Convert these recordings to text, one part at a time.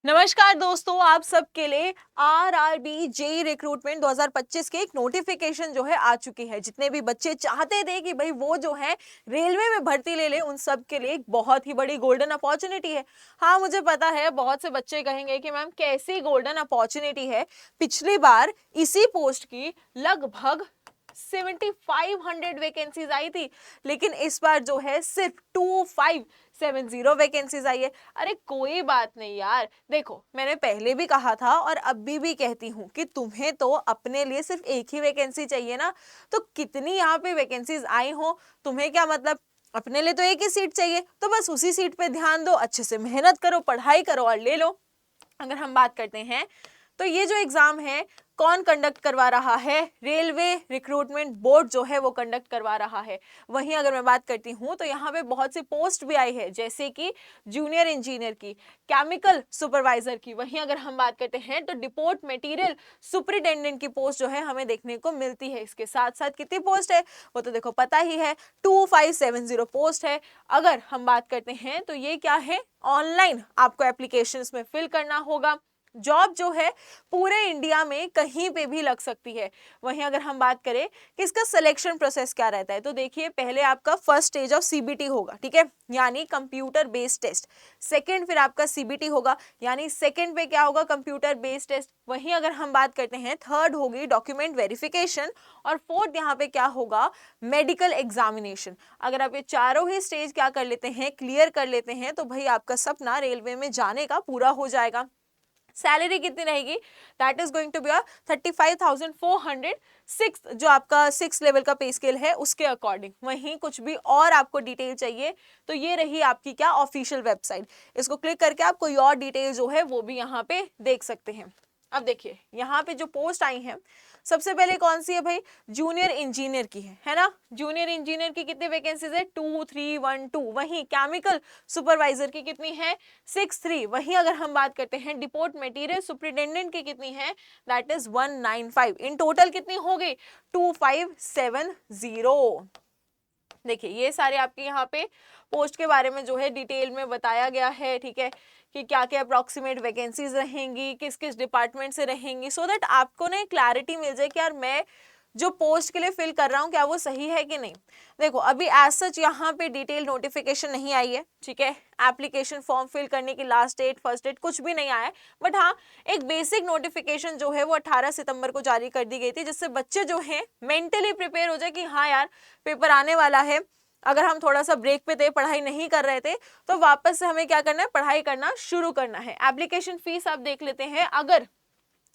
नमस्कार दोस्तों, आप सबके लिए आरआरबी जेई रिक्रूटमेंट 2025 के एक नोटिफिकेशन जो है आ चुकी है। जितने भी बच्चे चाहते थे कि भाई वो जो है रेलवे में भर्ती ले ले, उन सब के लिए एक बहुत ही बड़ी गोल्डन अपॉर्चुनिटी है। हाँ, मुझे पता है बहुत से बच्चे कहेंगे कि मैम कैसी गोल्डन अपॉर्चुनिटी है। पिछली बार इसी पोस्ट की लगभग 7500 वैकेंसीज आई थी, लेकिन इस बार जो है सिर्फ 2570 वैकेंसीज आई है। अरे कोई बात नहीं यार, देखो मैंने पहले भी कहा था और अभी भी कहती हूँ कि तुम्हें तो अपने लिए सिर्फ एक ही वैकेंसी चाहिए ना, तो कितनी यहाँ पे वैकेंसीज आई हो तुम्हें क्या मतलब। अपने लिए तो एक ही सीट चाहिए, तो बस उसी सीट पे ध्यान दो, अच्छे से मेहनत करो, पढ़ाई करो और ले लो। अगर हम बात करते हैं तो ये जो एग्जाम है कौन कंडक्ट करवा रहा है, रेलवे रिक्रूटमेंट बोर्ड जो है वो कंडक्ट करवा रहा है। वहीं अगर मैं बात करती हूँ तो यहाँ पे बहुत सी पोस्ट भी आई है, जैसे कि जूनियर इंजीनियर की, केमिकल सुपरवाइजर की। वहीं अगर हम बात करते हैं तो डिपोर्ट मटेरियल सुपरिटेंडेंट की पोस्ट जो है हमें देखने को मिलती है। इसके साथ साथ कितनी पोस्ट है वो तो देखो पता ही है, 2570 पोस्ट है। अगर हम बात करते हैं तो ये क्या है, ऑनलाइन आपको एप्लीकेशंस में फिल करना होगा। जॉब जो है पूरे इंडिया में कहीं पे भी लग सकती है। वहीं अगर हम बात करें कि इसका सिलेक्शन प्रोसेस क्या रहता है, तो देखिए पहले आपका फर्स्ट स्टेज ऑफ सीबीटी होगा, ठीक है, यानी कंप्यूटर बेस्ड टेस्ट। सेकंड फिर आपका सीबीटी होगा, यानी सेकंड पे क्या होगा, कंप्यूटर बेस्ड टेस्ट। वहीं अगर हम बात करते हैं थर्ड होगी डॉक्यूमेंट वेरिफिकेशन, और फोर्थ यहाँ पे क्या होगा, मेडिकल एग्जामिनेशन। अगर आप ये चारों ही स्टेज क्या कर लेते हैं, क्लियर कर लेते हैं, तो भाई आपका सपना रेलवे में जाने का पूरा हो जाएगा। सैलरी कितनी रहेगी, that is going to be 35,400, जो आपका 6 लेवल का पे स्केल है उसके अकॉर्डिंग। वहीं कुछ भी और आपको डिटेल चाहिए तो ये रही आपकी क्या ऑफिशियल वेबसाइट, इसको क्लिक करके आप कोई और डिटेल जो है वो भी यहाँ पे देख सकते हैं। अब देखिए यहाँ पे जो पोस्ट आई है सबसे पहले कौन सी है भाई, जूनियर इंजीनियर की है ना। जूनियर इंजीनियर की कितनी वैकेंसीज है, 2312। वहीं केमिकल सुपरवाइजर की कितनी है, 63। वहीं अगर हम बात करते हैं डिपोर्ट मटेरियल सुपरिटेंडेंट की कितनी है, दैट इज 195। इन टोटल कितनी हो गई, 2570। देखिए ये सारे आपके यहाँ पे पोस्ट के बारे में जो है डिटेल में बताया गया है, ठीक है, कि क्या क्या अप्रोक्सीमेट वैकेंसीज रहेंगी, किस किस डिपार्टमेंट से रहेंगी, सो दैट आपको ना क्लैरिटी मिल जाए कि यार मैं जो पोस्ट के लिए फिल कर रहा हूँ क्या वो सही है कि नहीं। देखो अभी एज सच यहाँ पे डिटेल नोटिफिकेशन नहीं आई है, ठीक है, एप्लीकेशन फॉर्म फिल करने की लास्ट डेट फर्स्ट डेट कुछ भी नहीं आया है, बट हाँ एक बेसिक नोटिफिकेशन जो है वो 18 सितंबर को जारी कर दी गई थी, जिससे बच्चे जो हैं मेंटली प्रिपेयर हो जाए कि हाँ यार पेपर आने वाला है। अगर हम थोड़ा सा ब्रेक पे थे, पढ़ाई नहीं कर रहे थे, तो वापस से हमें क्या करना है, पढ़ाई करना शुरू करना है। एप्लीकेशन फीस आप देख लेते हैं। अगर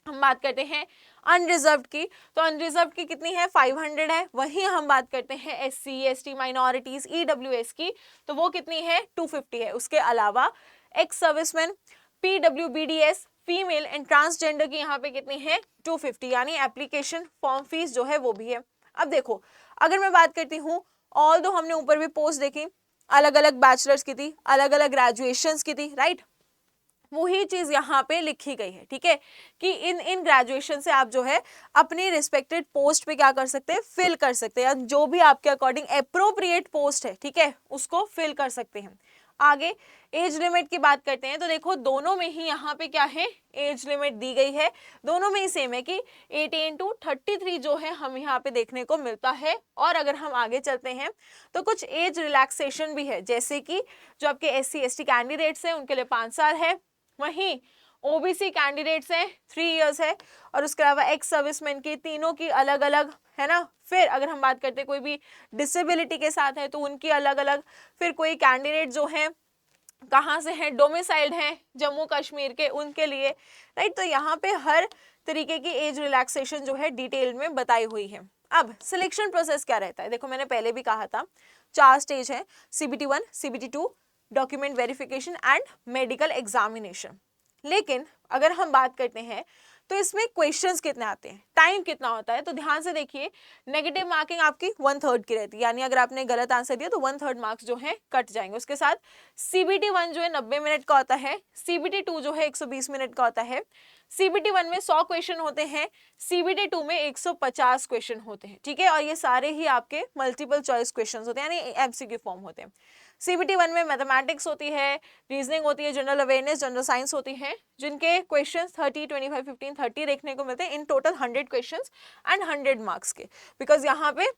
हम बात करते हैं अनरिजर्व्ड की, तो अनरिजर्व्ड की कितनी है, 500 है। वहीं हम बात करते हैं एससी एसटी माइनॉरिटीज ईडब्ल्यूएस की, तो वो कितनी है, 250 है। उसके अलावा एक्स सर्विसमैन, पीडब्ल्यूबीडीएस, फीमेल एंड ट्रांसजेंडर की यहाँ पे कितनी है, 250, यानी एप्लीकेशन फॉर्म फीस जो है वो भी है। अब देखो अगर मैं बात करती हूँ, ऑल दो हमने ऊपर भी पोस्ट देखी, अलग अलग बैचलर्स की थी, अलग अलग ग्रेजुएशंस की थी, राइट, वही चीज यहाँ पे लिखी गई है, ठीक है, कि इन इन ग्रेजुएशन से आप जो है अपनी रिस्पेक्टेड पोस्ट पे क्या कर सकते हैं, फिल कर सकते हैं, जो भी आपके अकॉर्डिंग अप्रोप्रिएट पोस्ट है, ठीक है, उसको फिल कर सकते हैं। आगे एज लिमिट की बात करते हैं, तो देखो दोनों में ही यहाँ पे क्या है, एज लिमिट दी गई है, दोनों में ही सेम है कि 18 to 33 जो है हम यहाँ पे देखने को मिलता है। और अगर हम आगे चलते हैं तो कुछ एज रिलैक्सेशन भी है, जैसे कि जो आपके SC ST कैंडिडेट्स हैं उनके लिए 5 साल है, वहीं ओबीसी कैंडिडेट्स हैं 3 इयर्स है, और उसके अलावा एक्स सर्विसमैन की तीनों की अलग अलग है ना। फिर अगर हम बात करते हैं कोई भी डिसेबिलिटी के साथ है तो उनकी अलग अलग। फिर कोई कैंडिडेट जो है कहाँ से है, डोमिसाइल्ड है जम्मू कश्मीर के, उनके लिए, राइट। तो यहाँ पे हर तरीके की एज रिलैक्सेशन जो है डिटेल में बताई हुई है। अब सिलेक्शन प्रोसेस क्या रहता है, देखो मैंने पहले भी कहा था 4 स्टेज है, CBT 1, CBT 2, document verification and medical examination. लेकिन अगर हम बात करते हैं तो इसमें क्वेश्चंस कितने आते हैं, टाइम कितना होता है, तो ध्यान से देखिए। नेगेटिव मार्किंग आपकी 1/3 की रहती है, यानी अगर आपने गलत आंसर दिया तो 1/3 मार्क्स जो है कट जाएंगे। उसके साथ CBT 1 जो है 90 मिनट का होता है, CBT 2 जो है 120 मिनट का होता है। CBT 1 में 100 क्वेश्चन होते हैं, CBT 2 में 150 क्वेश्चन होते हैं, ठीक है, और ये सारे ही आपके मल्टीपल चॉइस क्वेश्चन होते हैं, यानी MCQ फॉर्म होते हैं। CBT 1 में मैथमेटिक्स होती है, रीजनिंग होती है, जनरल अवेयरनेस, जनरल साइंस होती है, जिनके क्वेश्चंस 30, 25, 15, 30 देखने को मिलते हैं, in total 100 questions and 100 marks के, बिकॉज यहाँ पे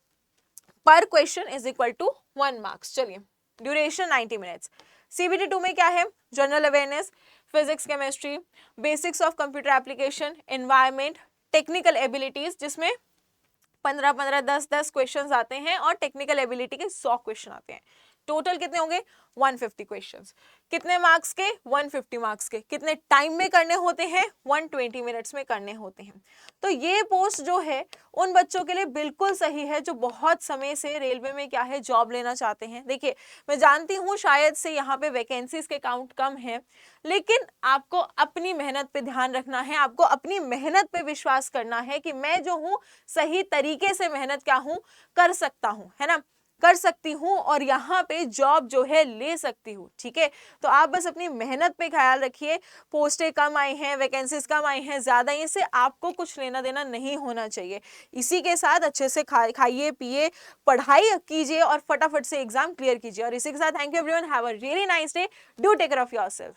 per question is equal to 1 marks. चलिए, ड्यूरेशन 90 मिनट्स। CBT 2 में क्या है, general awareness, physics, chemistry, basics of computer application, environment, technical abilities, जिसमें 15-15, 10-10 क्वेश्चंस आते हैं और टेक्निकल एबिलिटी के 100 क्वेश्चन आते हैं। टोटल कितने होंगे, 150 क्वेश्चंस। कितने मार्क्स के, 150 मार्क्स के। कितने टाइम में करने होते हैं, 120 मिनट्स में करने होते हैं। तो ये पोस्ट जो है उन बच्चों के लिए बिल्कुल सही है जो बहुत समय से रेलवे में क्या है जॉब लेना चाहते हैं। देखिए, मैं जानती हूँ शायद से यहाँ पे वैकेंसीज के काउंट कम है, लेकिन आपको अपनी मेहनत पे ध्यान रखना है, आपको अपनी मेहनत पे विश्वास करना है कि मैं जो हूँ सही तरीके से मेहनत क्या हूँ कर सकता हूँ, है ना, कर सकती हूँ और यहाँ पे जॉब जो है ले सकती हूँ। ठीक है, तो आप बस अपनी मेहनत पे ख्याल रखिए। पोस्टें कम आई हैं, वैकेंसीज कम आई हैं, ज़्यादा, इससे आपको कुछ लेना देना नहीं होना चाहिए। इसी के साथ अच्छे से खाइए पिए, पढ़ाई कीजिए और फटाफट से एग्जाम क्लियर कीजिए। और इसी के साथ thank you everyone, have a really nice day, do take care of yourself.